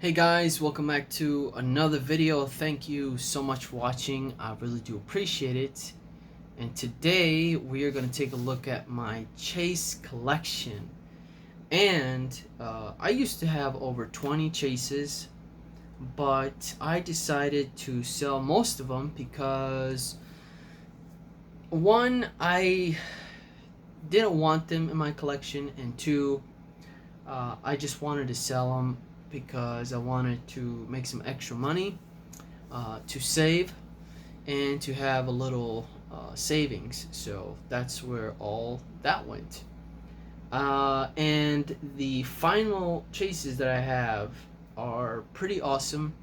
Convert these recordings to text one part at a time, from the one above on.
Hey guys, welcome back to another video. Thank you so much for watching. I really do appreciate it. And today we are going to take a look at my chase collection. And I used to have over 20 chases, but I decided to sell most of them because one, I didn't want them in my collection, and two, I just wanted to sell them because I wanted to make some extra money, to save, and to have a little savings. So that's where all that went. And the final chases that I have are pretty awesome.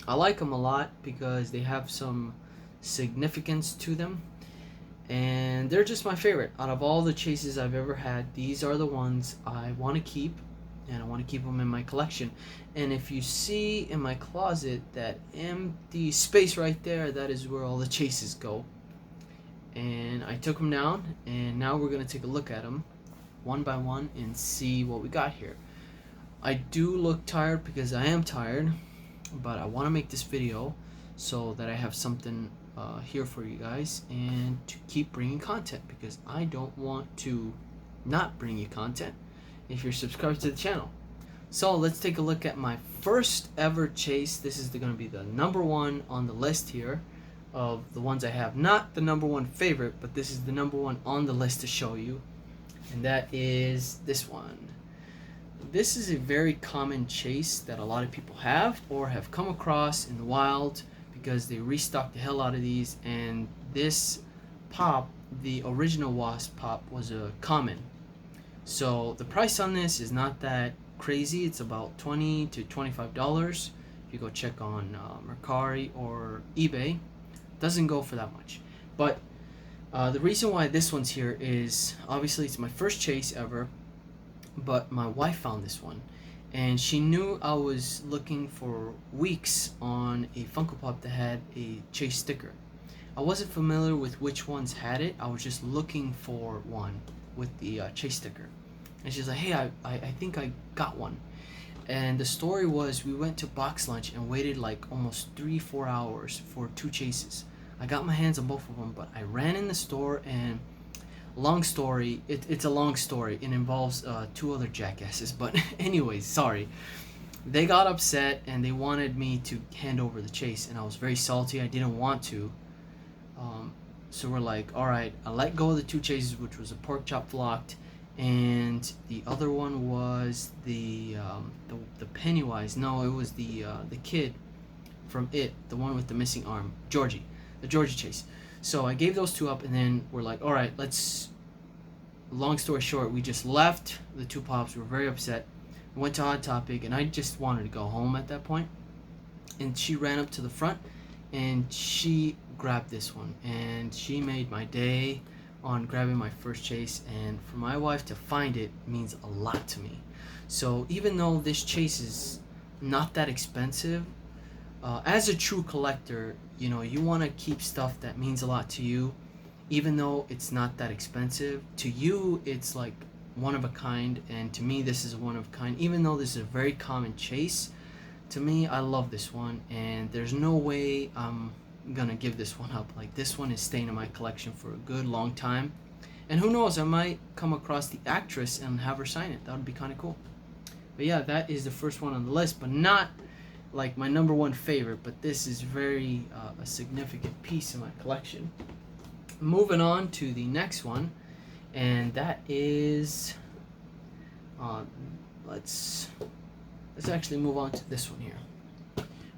I like them a lot because they have some significance to them, and they're just my favorite. Out of all the chases I've ever had, these are the ones I want to keep, and I want to keep them in my collection. And if you see in my closet that empty space right there, that is where all the chases go. And I took them down, and now we're going to take a look at them one by one and see what we got here. I do look tired because I am tired, but I want to make this video so that I have something here for you guys and to keep bringing content, because I don't want to not bring you content if you're subscribed to the channel. So let's take a look at my first ever chase. This is going to be the number one on the list here of the ones I have. Not the number one favorite, but this is the number one on the list to show you, and that is this one. This is a very common chase that a lot of people have or have come across in the wild because they restocked the hell out of these. And this pop, the original wasp pop, was a common. So the price on this is not that crazy. It's about $20 to $25. If you go check on Mercari or eBay, doesn't go for that much. But the reason why this one's here is obviously it's my first chase ever, but my wife found this one, and she knew I was looking for weeks on a Funko Pop that had a chase sticker. I wasn't familiar with which ones had it. I was just looking for one with the chase sticker. And she's like, hey, I think I got one. And the story was we went to box lunch and waited like almost 3-4 hours for 2 chases. I got my hands on both of them, but I ran in the store, and long story, it's a long story. It involves 2 other jackasses, but anyways, sorry. They got upset and they wanted me to hand over the chase, and I was very salty. I didn't want to. So we're like, all right, I let go of the 2 chases, which was a pork chop flocked, and the other one was the Pennywise. No, it was the kid from It, the one with the missing arm, Georgie, the Georgie chase. So I gave those 2 up, and then we're like, all right, let's. Long story short, we just left the 2 pops. We were very upset. We went to Hot Topic, and I just wanted to go home at that point. And she ran up to the front, and she grabbed this one, and she made my day on grabbing my first chase. And for my wife to find it means a lot to me. So even though this chase is not that expensive, as a true collector, you know, you want to keep stuff that means a lot to you. Even though it's not that expensive, to you it's like one of a kind, and to me this is one of a kind. Even though this is a very common chase, to me, I love this one, and there's no way I'm gonna give this one up. Like, this one is staying in my collection for a good long time, and who knows, I might come across the actress and have her sign it. That would be kind of cool. But yeah, that is the first one on the list, but not like my number one favorite, but this is very a significant piece in my collection. Moving on to the next one, and that is let's actually move on to this one here.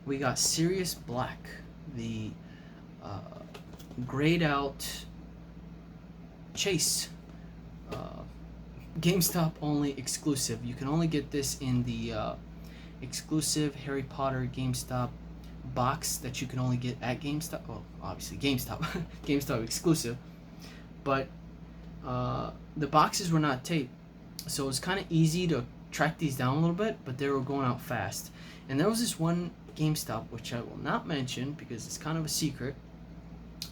We got Sirius Black, the grayed out chase, GameStop only exclusive. You can only get this in the exclusive Harry Potter GameStop box that you can only get at GameStop. Well, obviously GameStop, GameStop exclusive, but the boxes were not taped, so it was kind of easy to track these down a little bit, but they were going out fast. And there was this one GameStop, which I will not mention because it's kind of a secret.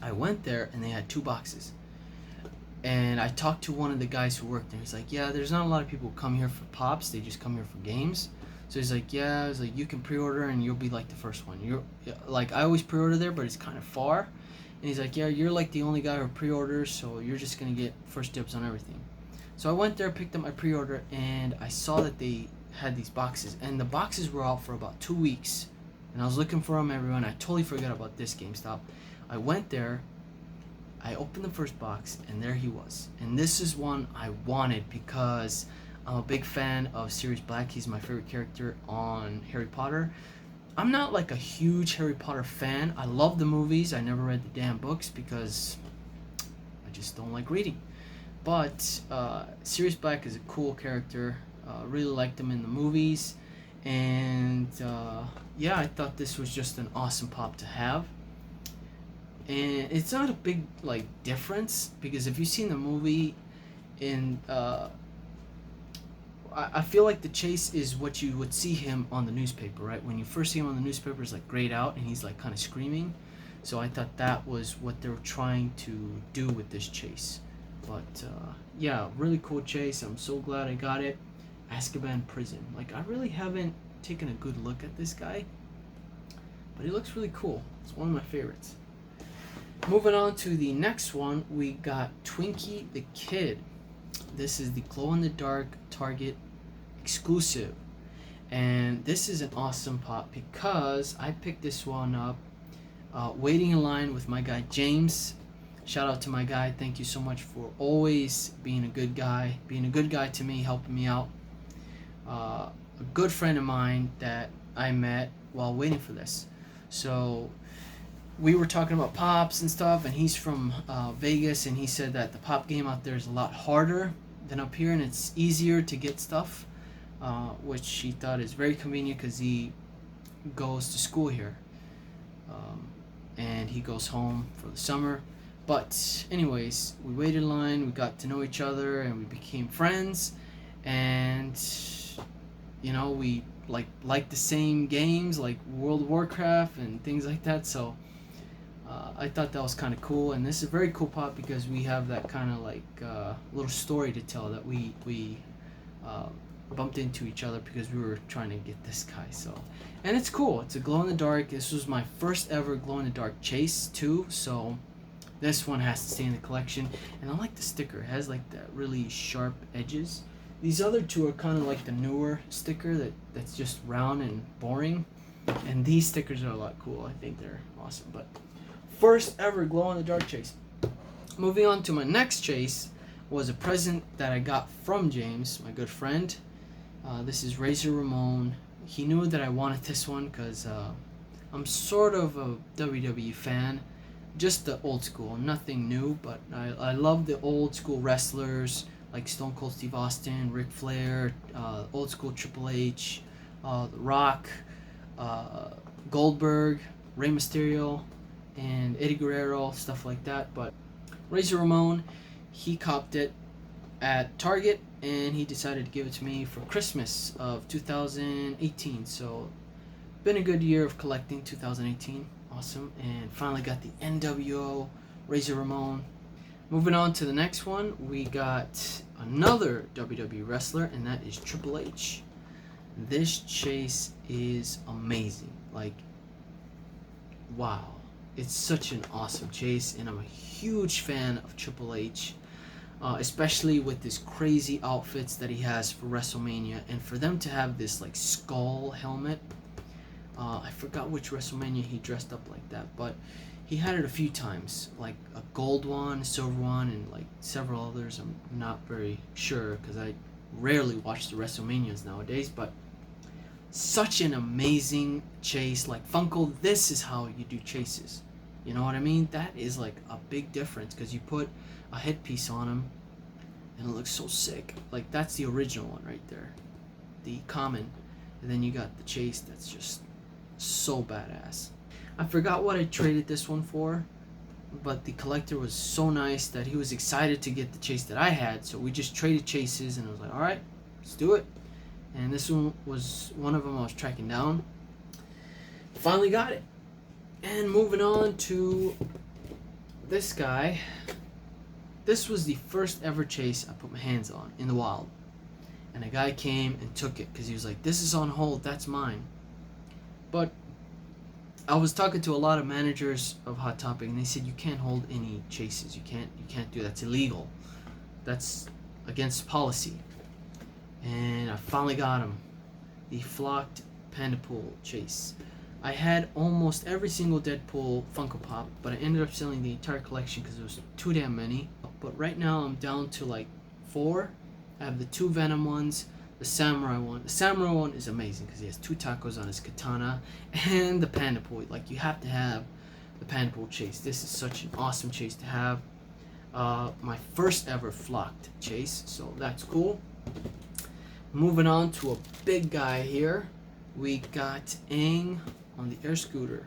I went there and they had 2 boxes, and I talked to one of the guys who worked there. He's like, yeah, there's not a lot of people who come here for pops, they just come here for games. So he's like, yeah, he's like, you can pre-order and you'll be like the first one. You're like, I always pre-order there, but it's kind of far. And he's like, yeah, you're like the only guy who pre-orders, so you're just gonna get first dibs on everything. So I went there, picked up my pre-order, and I saw that they had these boxes, and the boxes were out for about 2 weeks. And I was looking for them everywhere, and I totally forgot about this GameStop. I went there, I opened the first box, and there he was. And this is one I wanted because I'm a big fan of Sirius Black. He's my favorite character on Harry Potter. I'm not like a huge Harry Potter fan. I love the movies. I never read the damn books because I just don't like reading. But Sirius Black is a cool character. Really liked him in the movies. And yeah, I thought this was just an awesome pop to have. And it's not a big like difference because if you've seen the movie in I feel like the chase is what you would see him on the newspaper, right? When you first see him on the newspaper, it's like grayed out and he's like kind of screaming. So I thought that was what they were trying to do with this chase. But yeah, really cool chase. I'm so glad I got it. Azkaban Prison. Like, I really haven't taken a good look at this guy, but he looks really cool. It's one of my favorites. Moving on to the next one, we got Twinkie the Kid. This is the glow-in-the-dark Target exclusive. And this is an awesome pop because I picked this one up waiting in line with my guy James. Shout out to my guy. Thank you so much for always being a good guy to me, helping me out. A good friend of mine that I met while waiting for this. So we were talking about pops and stuff, and he's from Vegas, and he said that the pop game out there is a lot harder than up here, and it's easier to get stuff, which he thought is very convenient because he goes to school here, and he goes home for the summer. But anyways, we waited in line, we got to know each other, and we became friends, and you know, we like the same games like World of Warcraft and things like that. So I thought that was kind of cool, and this is a very cool pop because we have that kind of like little story to tell that we bumped into each other because we were trying to get this guy. So, and it's cool. It's a glow in the dark. This was my first ever glow in the dark chase too. So this one has to stay in the collection, and I like the sticker. It has like that really sharp edges. These other two are kind of like the newer sticker that's just round and boring, and these stickers are a lot cool. I think they're awesome. But first ever glow in the dark chase. Moving on to my next chase was a present that I got from James, my good friend. This is Razor Ramon. He knew that I wanted this one because I'm sort of a WWE fan, just the old school, nothing new, but I love the old school wrestlers like Stone Cold Steve Austin, Ric Flair, old school Triple H, The Rock, Goldberg, Rey Mysterio, and Eddie Guerrero, stuff like that. But Razor Ramon, he copped it at Target, and he decided to give it to me for Christmas of 2018. So, been a good year of collecting, 2018. Awesome. And finally got the NWO Razor Ramon. Moving on to the next one, we got another WWE wrestler, and that is Triple H. This chase is amazing. Like, wow. It's such an awesome chase, and I'm a huge fan of Triple H, especially with his crazy outfits that he has for WrestleMania, and for them to have this like skull helmet. I forgot which WrestleMania he dressed up like that, but he had it a few times, like a gold one, silver one, and like several others. I'm not very sure because I rarely watch the WrestleManias nowadays, but such an amazing chase. Like Funko, this is how you do chases. You know what I mean? That is like a big difference because you put a headpiece on him and it looks so sick. Like that's the original one right there, the common, and then you got the chase that's just so badass. I forgot what I traded this one for, but the collector was so nice that he was excited to get the chase that I had, so we just traded chases, and I was like, alright, let's do it. And this one was one of them I was tracking down. Finally got it. And moving on to this guy. This was the first ever chase I put my hands on in the wild. and a guy came and took it because he was like, "This is on hold. That's mine." But I was talking to a lot of managers of Hot Topic, and they said you can't hold any chases. You can't do that. That's illegal. That's against policy. And I finally got him. The flocked Pandapool chase. I had almost every single Deadpool Funko Pop, but I ended up selling the entire collection because there was too damn many. But right now I'm down to like 4. I have the 2 Venom ones, the Samurai one. The Samurai one is amazing because he has 2 tacos on his katana, and the Pandapool. Like, you have to have the Pandapool chase. This is such an awesome chase to have. My first ever flocked chase, so that's cool. Moving on to a big guy here. We got Aang on the air scooter.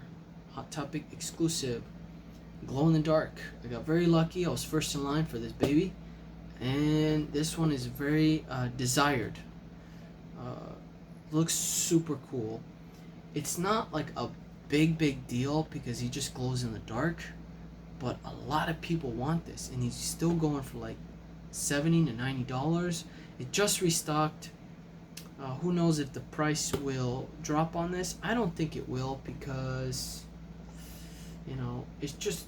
Hot Topic exclusive. Glow in the dark. I got very lucky. I was first in line for this baby. And this one is very desired. Looks super cool. It's not like a big deal because he just glows in the dark. But a lot of people want this. And he's still going for like $70 to $90. It just restocked. Who knows if the price will drop on this? I don't think it will because, it's just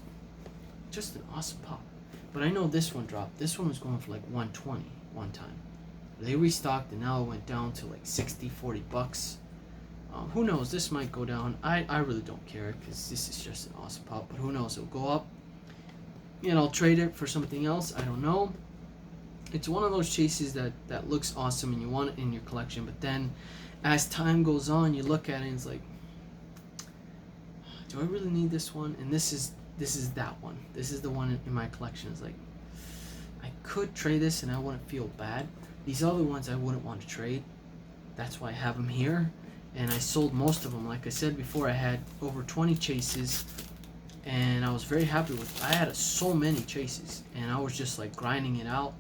an awesome pop. But I know this one dropped. This one was going for like 120 one time. They restocked and now it went down to like 60, 40 bucks. Who knows? This might go down. I really don't care because this is just an awesome pop. But who knows? It'll go up. I'll trade it for something else. I don't know. It's one of those chases that looks awesome and you want it in your collection, but then as time goes on you look at it and it's like, do I really need this one? And this is that one. This is the one in my collection. It's like, I could trade this and I wouldn't feel bad. These other ones I wouldn't want to trade. That's why I have them here. And I sold most of them. Like I said before, I had over 20 chases and I was very happy with it. I had so many chases and I was just like grinding it out.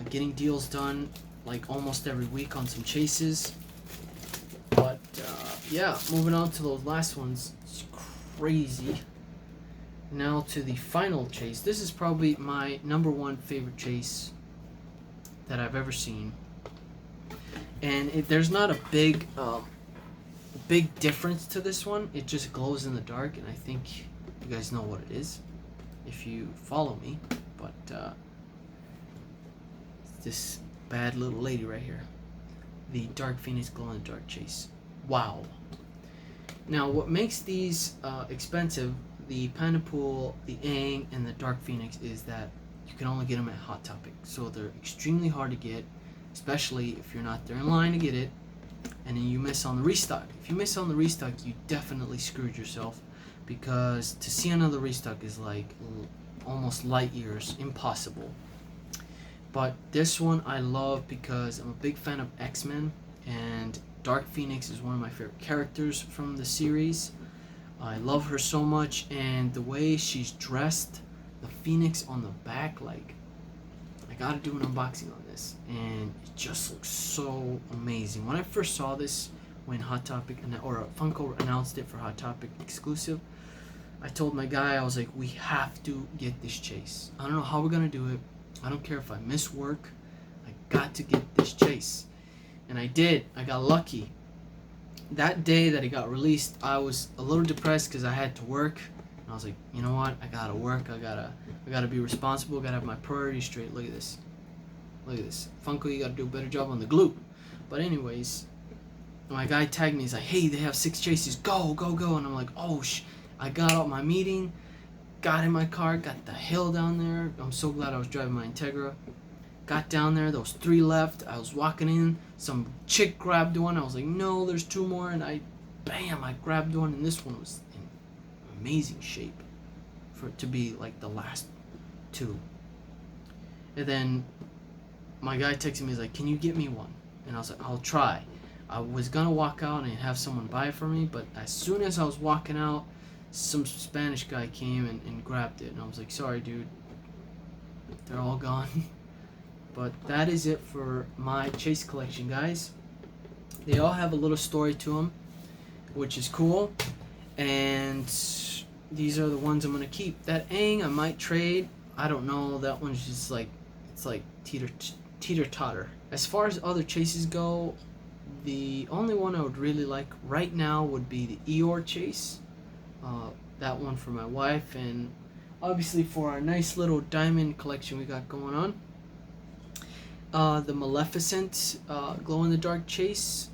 Getting deals done like almost every week on some chases. But yeah, moving on to those last ones. It's crazy. Now to the final chase. This is probably my #1 favorite chase that I've ever seen. And there's not a big difference to this one. It just glows in the dark, and I think you guys know what it is if you follow me. But this bad little lady right here, the Dark Phoenix glow in the dark chase. Wow. Now what makes these expensive, the Pandapool, the Aang, and the Dark Phoenix, is that you can only get them at Hot Topic, so they're extremely hard to get, especially if you're not there in line to get it and then you miss on the restock. If you miss on the restock, you definitely screwed yourself, because to see another restock is like almost light years impossible. But this one I love because I'm a big fan of X-Men, and Dark Phoenix is one of my favorite characters from the series. I love her so much, and the way she's dressed, the Phoenix on the back, like, I gotta do an unboxing on this, and it just looks so amazing. When I first saw this, when Hot Topic, or Funko announced it for Hot Topic exclusive, I told my guy, I was like, we have to get this chase. I don't know how we're gonna do it. I don't care if I miss work. I got to get this chase. And I did. I got lucky. That day that it got released, I was a little depressed because I had to work. And I was like, you know what? I gotta work. I gotta be responsible. I gotta have my priorities straight. Look at this. Look at this. Funko, you gotta do a better job on the glue. But anyways, my guy tagged me. He's like, hey, they have 6 chases. Go. And I'm like, oh, I got out my meeting. Got in my car, got the hill down there. I'm so glad I was driving my Integra. Got down there, there was 3 left. I was walking in, some chick grabbed one. I was like, no, there's 2 more. And I grabbed one, and this one was in amazing shape for it to be like the last 2. And then my guy texted me, he's like, can you get me one? And I was like, I'll try. I was gonna walk out and have someone buy it for me, but as soon as I was walking out, some Spanish guy came and grabbed it, and I was like, sorry dude, they're all gone. But that is it for my chase collection, guys. They all have a little story to them, which is cool, and these are the ones I'm gonna keep. That Aang I might trade. I don't know, that one's just like, it's like teeter-totter. As far as other chases go, the only one I would really like right now would be the Eeyore chase. That one for my wife, and obviously for our nice little diamond collection we got going on. The Maleficent glow-in-the-dark chase.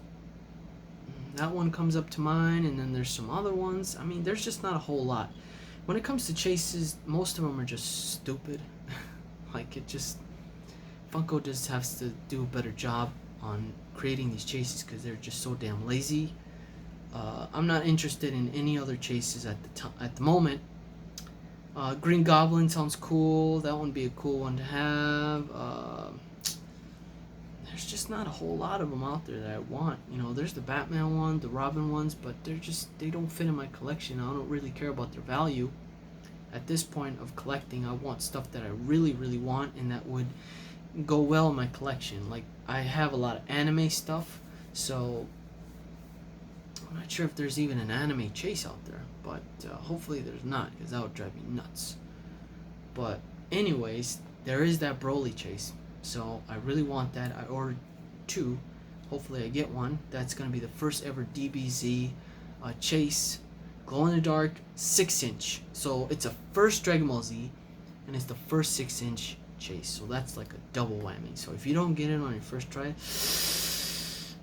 That one comes up to mind, and then there's some other ones. I mean, there's just not a whole lot. When it comes to chases, most of them are just stupid. Like, it just... Funko just has to do a better job on creating these chases because they're just so damn lazy. I'm not interested in any other chases at the moment. Green Goblin sounds cool. That would be a cool one to have. There's just not a whole lot of them out there that I want. You know, there's the Batman one, the Robin ones, but they don't fit in my collection. I don't really care about their value. At this point of collecting, I want stuff that I really, really want and that would go well in my collection. Like, I have a lot of anime stuff, so I'm not sure if there's even an anime chase out there, but hopefully there's not, because that would drive me nuts. But anyways, there is that Broly chase, so I really want that. I ordered 2. Hopefully I get one. That's going to be the first ever DBZ chase, glow-in-the-dark 6-inch. So it's a first Dragon Ball Z, and it's the first 6-inch chase. So that's like a double whammy. So if you don't get it on your first try, it's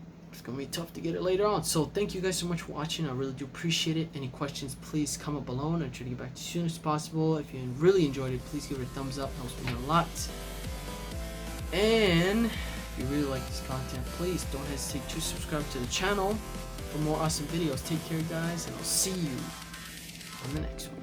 gonna be tough to get it later on. So thank you guys so much for watching. I really do appreciate it. Any questions, please comment below, and I'll try to get back to you as soon as possible. If you really enjoyed it, please give it a thumbs up. It helps me out a lot. And if you really like this content, please don't hesitate to subscribe to the channel for more awesome videos. Take care, guys, and I'll see you on the next one.